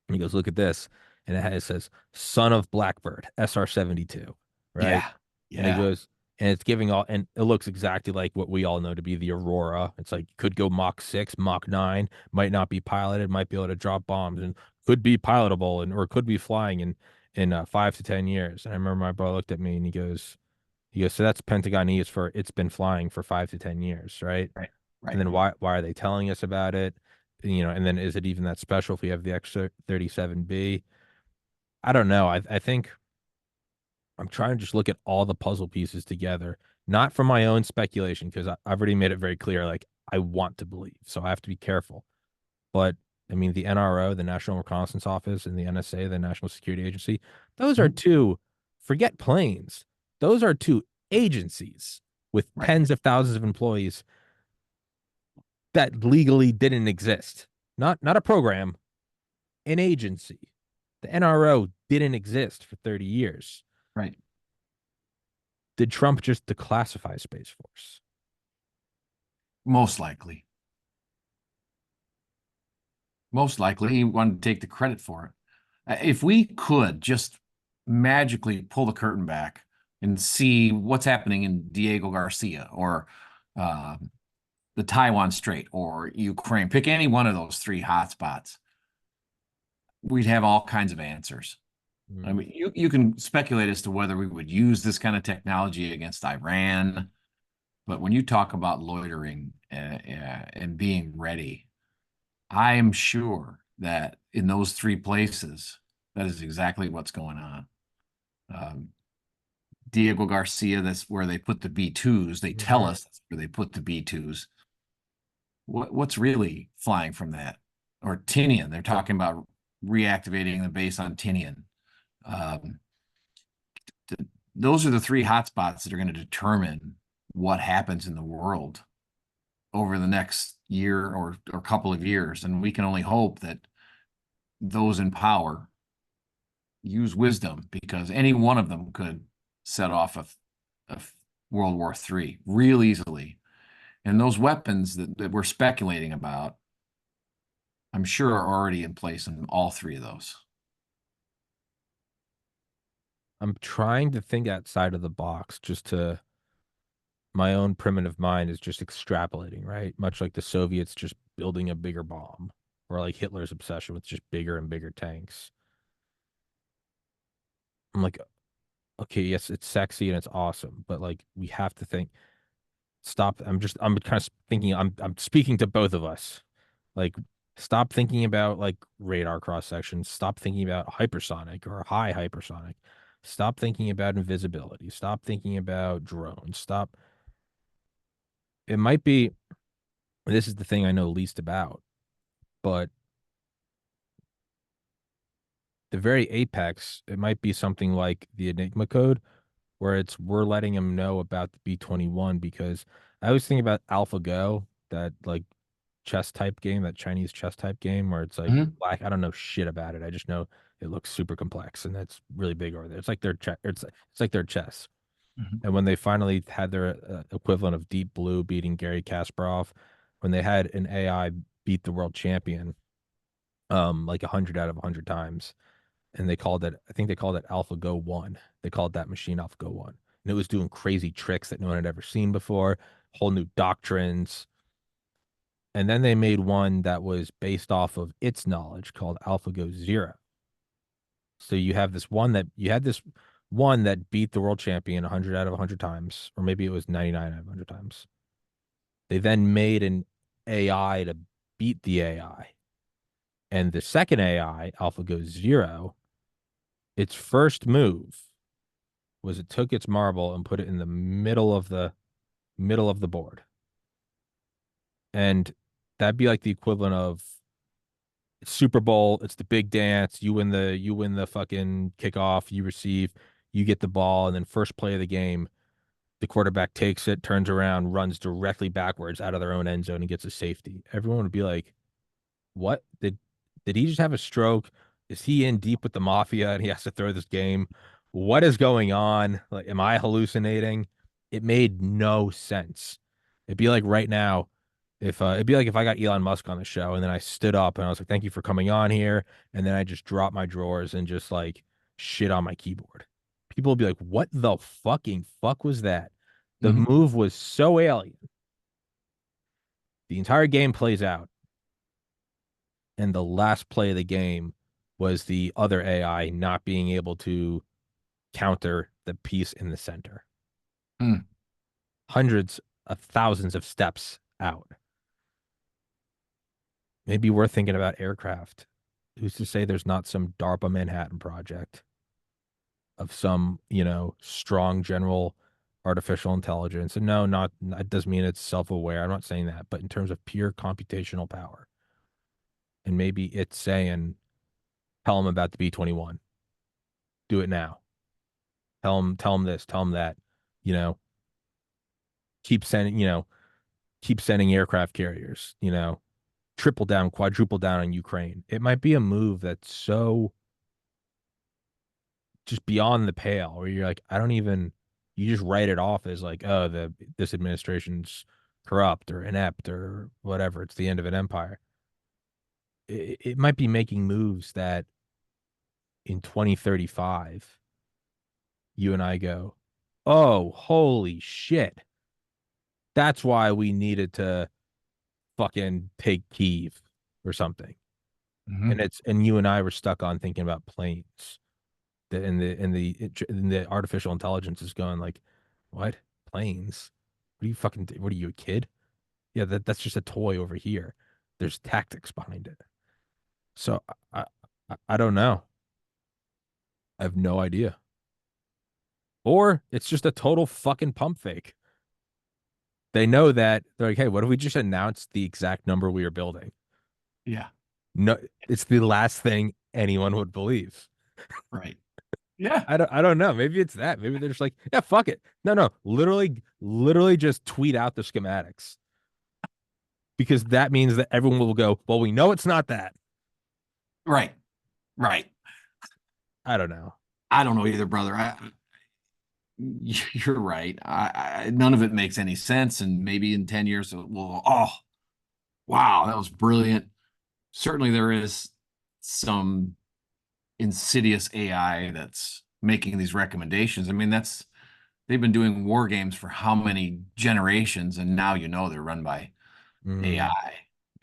And he goes, "Look at this," and it says "Son of Blackbird, SR-72," right? Yeah. And he Yeah. goes, and it's giving all, and it looks exactly like what we all know to be the Aurora. It's like could go Mach 6, Mach 9, might not be piloted, might be able to drop bombs, and could be pilotable, and or could be flying in 5 to 10 years. And I remember my brother looked at me and he goes, so that's Pentagonese for it's been flying for 5 to 10 years, right? Right. And Right. then why are they telling us about it? And then is it even that special if we have the X-37B? I don't know. I think I'm trying to just look at all the puzzle pieces together, not from my own speculation, because I've already made it very clear, like I want to believe, so I have to be careful. But I mean, the NRO, the National Reconnaissance Office, and the NSA, the National Security Agency, those are Mhm. two, forget planes, those are two agencies with Right. tens of thousands of employees that legally didn't exist. Not a program, an agency. The NRO didn't exist for 30 years. Right. Did Trump just declassify Space Force? Most likely. Most likely he wanted to take the credit for it. If we could just magically pull the curtain back and see what's happening in Diego Garcia or uh, the Taiwan Strait or Ukraine, pick any one of those three hotspots, we'd have all kinds of answers. I Mm. mean, you can speculate as to whether we would use this kind of technology against Iran, but when you talk about loitering and being ready, I am sure that in those three places, that is exactly what's going on. Um, Diego Garcia, that's where they put the B-2s. They tell Mhm. us that's where they put the B-2s. What's really flying from that? Or Tinian, they're talking about reactivating the base on Tinian. Um, those are the three hotspots that are going to determine what happens in the world over the next year or couple of years. And we can only hope that those in power use wisdom because any one of them could set off a World War III real easily. And those weapons that we're speculating about, I'm sure are already in place in all three of those. I'm trying to think outside of the box, just to my own primitive mind is just extrapolating, right? Much like the Soviets just building a bigger bomb, or like Hitler's obsession with just bigger and bigger tanks. I'm like, okay, yes, it's sexy and it's awesome, but like we have to think, stop. I'm kind of thinking, I'm speaking to both of us. Like Stop thinking about like radar cross sections. Stop thinking about hypersonic or high hypersonic. Stop thinking about invisibility. Stop thinking about drones. Stop. It might be, this is the thing I know least about, but the very apex, it might be something like the Enigma code, where it's we're letting them know about the B-21 because I always think about AlphaGo, that like chess type game, that Chinese chess type game where it's like Mhm. black. I don't know shit about it. I just know it looks super complex and that's really big over there. It's like their it's like their chess. Mhm. And when they finally had their equivalent of Deep Blue beating Gary Kasparov, when they had an AI beat the world champion, like 100 out of 100 times, and they called it, I think they called it AlphaGo One. They called that machine AlphaGo One, and it was doing crazy tricks that no one had ever seen before, whole new doctrines. And then they made one that was based off of its knowledge called AlphaGo Zero. So you had this one that beat the world champion 100 out of 100 times, or maybe it was 99 out of 100 times. They then made an AI to beat the AI. And the second AI, AlphaGo Zero, its first move was it took its marble and put it in the middle of the board. And that'd be like the equivalent of Super Bowl, it's the big dance. You win the fucking kickoff, you receive, you get the ball, and then first play of the game, the quarterback takes it, turns around, runs directly backwards out of their own end zone and gets a safety. Everyone would be like, what? Did he just have a stroke? Is he in deep with the mafia and he has to throw this game? What is going on? Like, am I hallucinating? It made no sense. It'd be like right now, if it'd be like if I got Elon Musk on the show and then I stood up and I was like, "Thank you for coming on here," and then I just dropped my drawers and just like shit on my keyboard. People would be like, "What the fucking fuck was that?" The Mhm. move was so alien. The entire game plays out, and the last play of the game was the other AI not being able to counter the piece in the center. Mm. Hundreds of thousands of steps out. Maybe we're thinking about aircraft. Who's to say there's not some DARPA Manhattan project of some, strong general artificial intelligence? And no, not that doesn't mean it's self-aware. I'm not saying that, but in terms of pure computational power. And maybe it's saying, tell them about the B-21. Do it now. Tell them this, tell them that, you know, keep sending, keep sending aircraft carriers, triple down, quadruple down on Ukraine. It might be a move that's so just beyond the pale where you're like, I don't even, you just write it off as like, oh, this administration's corrupt or inept or whatever. It's the end of an empire. It might be making moves that in 2035, you and I go, oh, holy shit. That's why we needed to fucking take Kyiv or something. Mhm. And you and I were stuck on thinking about planes. The artificial intelligence is going like, what? Planes? What are you, a kid? Yeah, that's just a toy over here. There's tactics behind it. So I don't know. I have no idea. Or it's just a total fucking pump fake. They know that they're like, hey, what if we just announced the exact number we are building? Yeah. No, it's the last thing anyone would believe. Right. Yeah. I don't know. Maybe it's that. Maybe they're just like, yeah, fuck it. No, no, literally just tweet out the schematics because that means that everyone will go, well, we know it's not that. Right. Right. I don't know. I don't know either, brother. You're right. None of it makes any sense. And maybe in 10 years, well, oh, wow, that was brilliant. Certainly there is some insidious AI that's making these recommendations. I mean, they've been doing war games for how many generations, and now they're run by Mm, AI,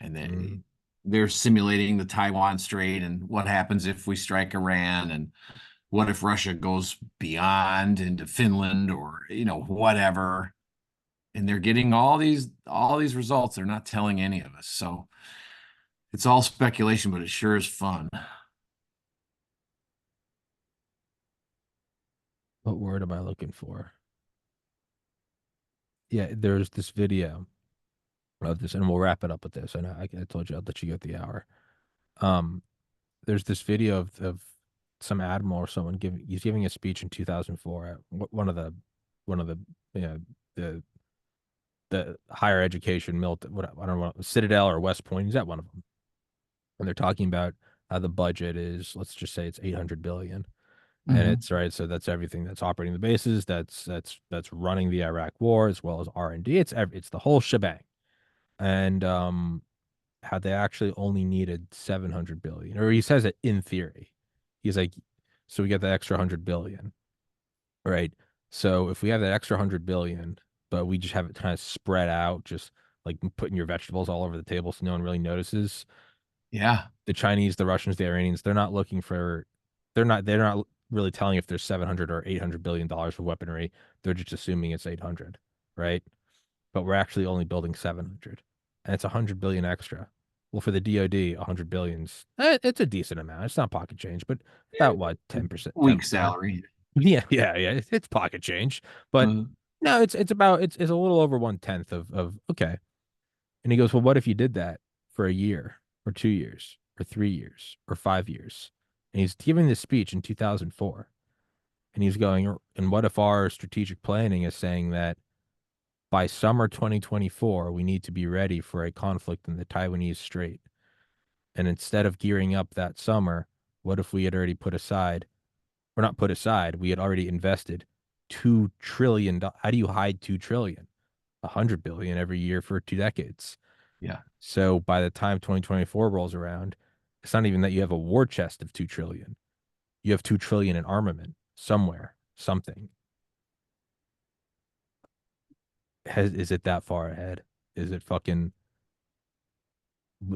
and mm, they're simulating the Taiwan Strait and what happens if we strike Iran, and what if Russia goes beyond into Finland or whatever. And they're getting all these results. They're not telling any of us. So It's all speculation, but it sure is fun. What word am I looking for? Yeah, there's this video of this, and we'll wrap it up with this. I told you I'll let you get the hour. Um, there's this video of some admiral or someone giving he's giving a speech in 2004 at one of the you know the the higher education what I don't know Citadel or West Point. He's at one of them, and they're talking about how the budget is. Let's just say it's 800 billion, and Hmm. it's right. So that's everything that's operating the bases. That's running the Iraq War as well as R&D. It's the whole shebang, and how they actually only needed 700 billion, or he says it in theory. He's like, so we get the extra 100 billion, right? So if we have that extra 100 billion, but we just have it kind of spread out, just like putting your vegetables all over the table so no one really notices. Yeah. The Chinese, the Russians, the Iranians, they're not looking for, they're not really telling if there's 700 or 800 billion dollars of weaponry. They're just assuming it's 800, right? But we're actually only building 700, and it's 100 billion extra. Well, for the DoD, 100 billions, it's a decent amount. It's not pocket change, but about what, 10%, Week 10%. salary. Yeah, yeah, yeah. It's pocket change, but Uh, no, it's a little over 1/10 of okay. And he goes, well, what if you did that for a year or 2 years or 3 years or 5 years? And he's giving this speech in 2004, and he's going, and what if our strategic planning is saying that by summer 2024, we need to be ready for a conflict in the Taiwanese Strait. And instead of gearing up that summer, what if we had already put aside, or not put aside, we had already invested $2 trillion. How do you hide 2 trillion? 100 billion every year for 2 decades. yeah. So by the time 2024 rolls around, it's not even that you have a war chest of 2 trillion. You have 2 trillion in armament somewhere, something. Is it that far ahead? Is it fucking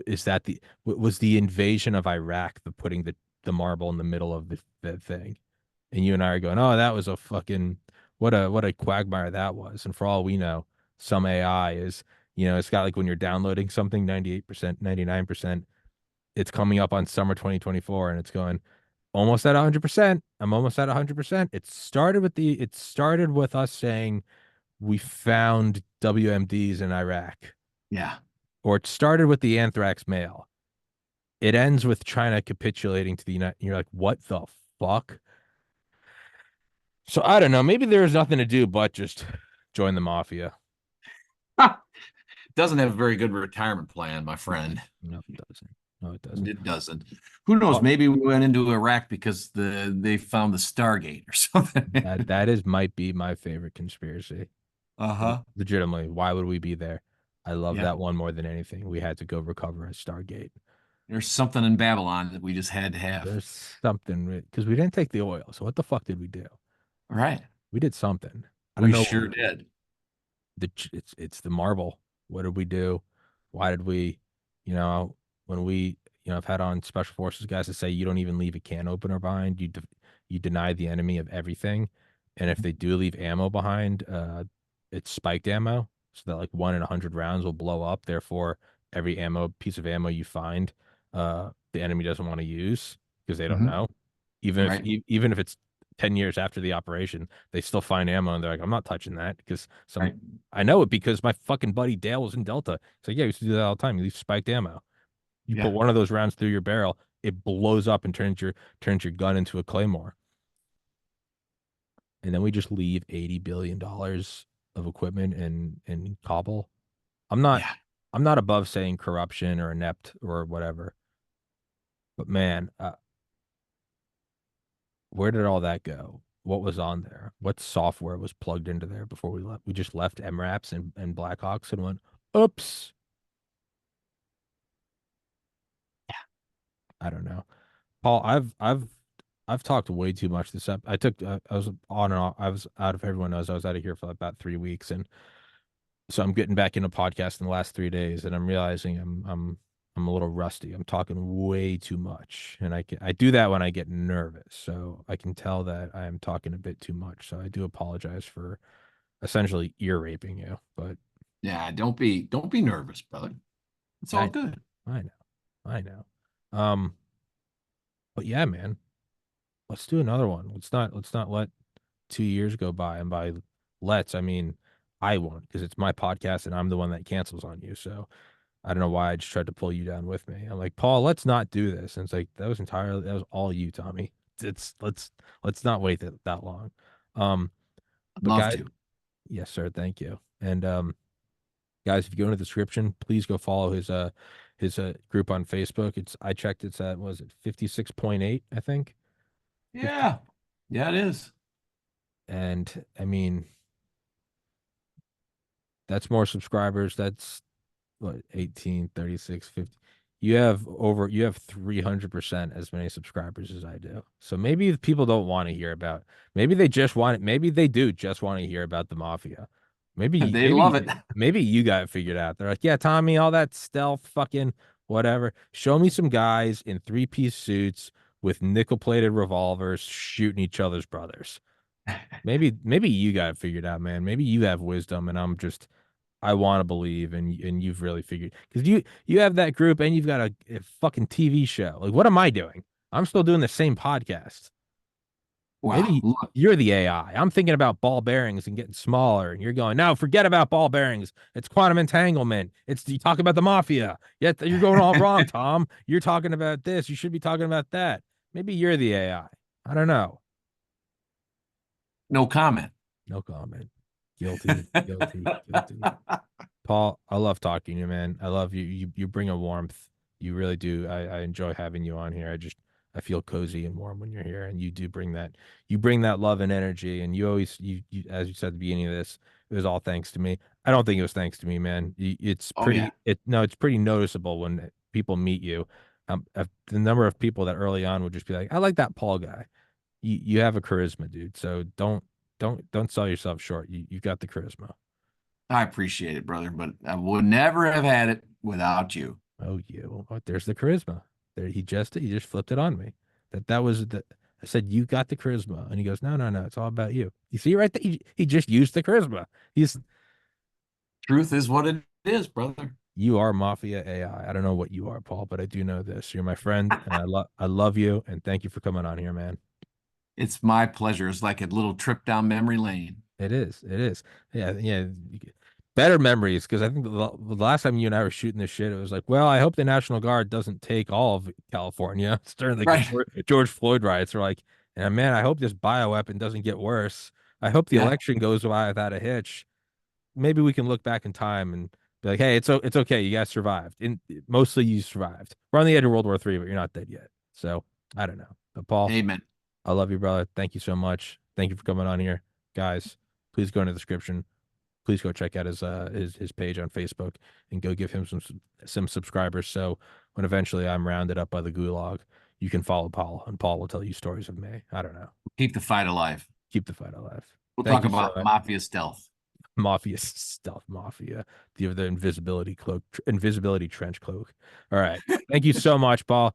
is that was the invasion of Iraq the putting the marble in the middle of the thing? And you and I are going, oh, that was a fucking what a quagmire that was. And for all we know, some AI is, it's got like when you're downloading something, 98%, 99%, it's coming up on summer 2024 and it's going almost at 100%. I'm almost at 100%. It started with us saying we found WMDs in Iraq, Yeah. or it started with the anthrax mail. It ends with China capitulating to the United. You're like, what the fuck? So I don't know. Maybe there's nothing to do but just join the mafia. Doesn't have a very good retirement plan, my friend. No, it doesn't. No, it doesn't. It doesn't. Who knows? Oh, Maybe we went into Iraq because they found the Stargate or that something. that is might be my favorite conspiracy. Uh-huh. Legitimately, why would we be there? I love Yeah. that one more than anything. We had to go recover a Stargate. There's something in Babylon that we just had to have. There's something because we didn't take the oil. So what the fuck did we do? All right. We did something. I don't We know. sure did. It's the marble. What did we do? Why did we, you know, when we, I've had on special forces guys that say you don't even leave a can opener behind. You deny the enemy of everything, and if they do leave ammo behind, it's spiked ammo, so that like 1 in 100 rounds will blow up. Therefore, every ammo piece of ammo you find, the enemy doesn't want to use because they don't Hmm. know. Right. Even if it's 10 years after the operation, they still find ammo and they're like, I'm not touching that because Right. I know it because my fucking buddy Dale was in Delta. He's like, yeah, we used to do that all the time. You leave spiked ammo. You put Yeah. one of those rounds through your barrel, it blows up and turns your gun into a claymore. And then we just leave $80 billion of equipment in Kabul. I'm not Yeah. I'm not above saying corruption or inept or whatever, but man, where did all that go? What was on there? What software was plugged into there before we left? We just left MRAPs and Blackhawks and went, oops. I don't know. Paul, I've talked way too much this up. I was on and off. I was out of everyone knows I was out of here for about 3 weeks, and so I'm getting back into podcast in the last 3 days, and I'm realizing I'm a little rusty. I'm talking way too much, and I do that when I get nervous. So I can tell that I am talking a bit too much. So I do apologize for essentially ear raping you, but Yeah. Don't be nervous, brother. It's all I good. I know. I know. Um, but yeah, man, let's do another one. Let's not let 2 years go by, and by let's I mean I won't because it's my podcast and I'm the one that cancels on you. So I don't know why I just tried to pull you down with me. I'm like, Paul, let's not do this. And it's like that was all you, Tommy. It's let's not wait that long. Um, I'd but love guys, to. yes, sir, thank you. And guys, if you go in the description, please go follow his group on Facebook. It's I checked it's at was it 56.8, I think. 50. Yeah. Yeah, it is. And I mean, that's more subscribers. That's what 18, 36, 50. You have 300% as many subscribers as I do. So maybe if people don't want to hear about, maybe they just want it, maybe they do just want to hear about the mafia. They love it. Maybe you got it figured out. They're like, yeah, Tommy, all that stealth fucking whatever. Show me some guys in three-piece suits with nickel-plated revolvers shooting each other's brothers. Maybe you got it figured out, man. Maybe you have wisdom and I want to believe, and you've really figured because you have that group and you've got a fucking TV show. Like, what am I doing? I'm still doing the same podcast. Wow. Maybe Look, you're the AI. I'm thinking about ball bearings and getting smaller, and you're going, no, forget about ball bearings. It's quantum entanglement. It's you talk about the mafia. Yet you're going all wrong, Tom. You're talking about this. You should be talking about that. Maybe you're the AI. I don't know. no comment. No comment. Guilty, guilty, guilty. Paul, I love talking to you, man. I love you. You bring a warmth. You really do. I enjoy having you on here. I feel cozy and warm when you're here, and you do bring that. You bring that love and energy, and you always you as you said at the beginning of this, it was all thanks to me. I don't think it was thanks to me, man. It's Oh yeah. pretty. It no, it's pretty noticeable when people meet you. The number of people that early on would just be like, I like that Paul guy. You have a charisma, dude. So don't sell yourself short. You've got the charisma. I appreciate it, brother, but I would never have had it without you. Oh, there's the charisma. There, he just flipped it on me. That was the. I said you got the charisma, and he goes, no, no, no, it's all about you. You see right there, he just used the charisma. He's Truth is what it is, brother. You are Mafia AI. I don't know what you are, Paul, but I do know this. You're my friend, and I love you, and thank you for coming on here, man. It's my pleasure. It's like a little trip down memory lane. It is. It is. Yeah, yeah. Better memories because I think the last time you and I were shooting this shit, it was like, well, I hope the National Guard doesn't take all of California. It's during the Right. George Floyd riots. We're like, and man, I hope this bioweapon doesn't get worse. I hope the Yeah. election goes by without a hitch. Maybe we can look back in time and be like, hey, it's okay. You guys survived. Mostly you survived. We're on the edge of World War III, but you're not dead yet. So I don't know. But Paul, Amen. I love you, brother. Thank you so much. Thank you for coming on here, guys. Please go in the description. Please go check out his page on Facebook and go give him some subscribers. So when eventually I'm rounded up by the gulag, you can follow Paul, and Paul will tell you stories of me. I don't know. Keep the fight alive. Keep the fight alive. We'll Thank talk you so about much. mafia stealth. Mafia stuff, mafia. The invisibility cloak, invisibility trench cloak. All right. Thank you so much, Paul.